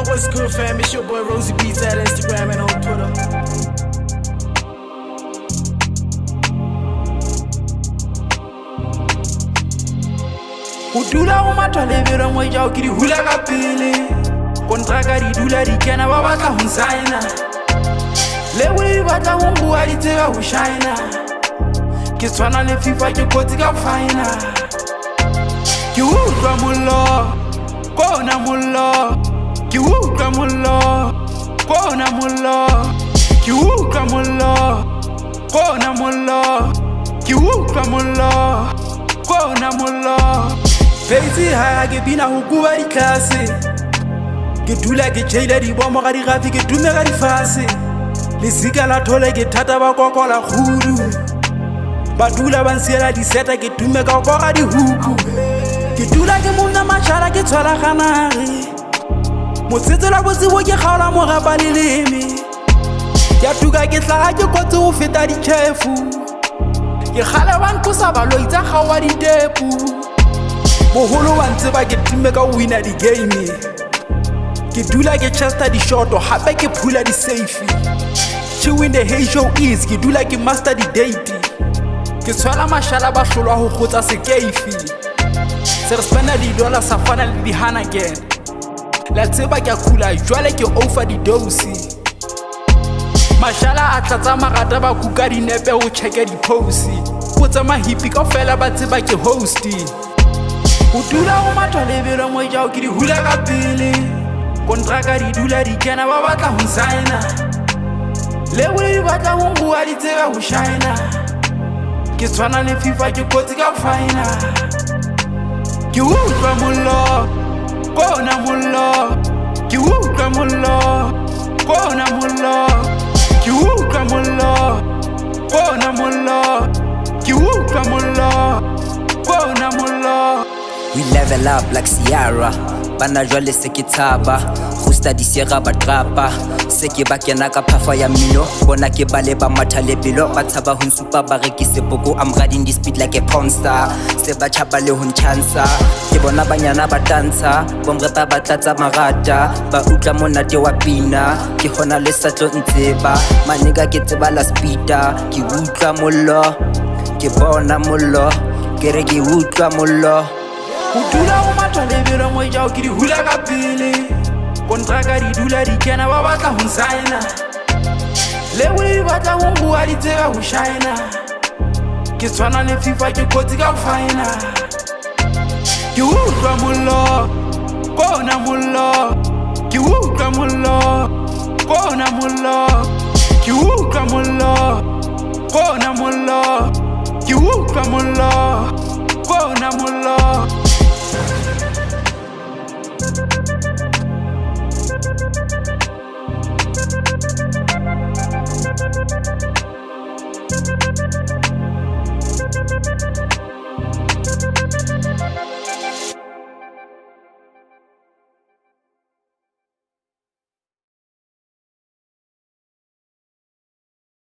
up, what's good, fam? It's your boy Rosie Beats at Instagram and on Twitter. Udula umatwa lebelo mo ja o ke di hula ka pele kontraka di dula di kena ba batla ho signa le bule batla ho bua di tsega ho shine ke tshwana le FIFA ke kotsi ka final ke utlwa mollo kona mollo ke utlwa mollo kona mollo ke utlwa mollo kona mollo ke utlwa mollo kona mollo Pezi ha ke bina ho kuba di classe ke dula ke tshela di bombo ga di gafi ke dume ga di fase le sika la thole ke thata ba kokola khudu ba dula ba nsiela di seta ke dume ka kokola di huku ke dula ke monna machara ke tshwara ganare motsetsela botse bo ke kgaola mo ga ba leleme ya tuka ke tla ke kotse ho feta di chefu ke khala ban tlosa ba loitsa gawa di tepu Moholo wa ntseba ke timme ka winner di game ke dula ke chester di shot hape ke phula di safe she win the hey show is ke dula ke master di date ke tshwala mashala ba hlolwa ho khotsa sekeifi se re spenda di dollar sa fana le di hana again la tseba ke khula jwale ke offer di dose mashala a tlatsa magata ba kuka di nepe ho checka di post potsa mahipi ka fela ba tseba ke host Udula umatwa lebelo mo ja o ke di hula ka pele kontraka di dula di kena ba batla ho signa le bule di batla ho bua di tsega ho shine ke tshwana le FIFA ke kotsi ka final ke utlwa mollo kona mollo ke utlwa mollo kona mollo ke utlwa mollo kona mollo ke utlwa mollo kona mollo We level up like Ciara Bana jwale se ke thaba Gusta di sierra ba trapa Se ke ba kena ka phafa ya mino Bona ke bale ba matha lebelo Ba thaba ho nsupa ba rekise poko I'm riding this beat like a porn star Se ba chapa le ho nchansa Ke bona banyana ba dansa Bomrepa ba tlatsa marata Ba utla monate wa pina Ke hona le satlo ntseba Manega ke tseba la speeda Ke utla mollo Ke bona mollo Ke re ke utla mollo Udula umatwa lebelo mo ja o ke di hula ka pele kontraka di dula di kena ba batla ho signa le bule di batla ho bua di tsega ho shine ke tshwana le FIFA ke kotsi ka final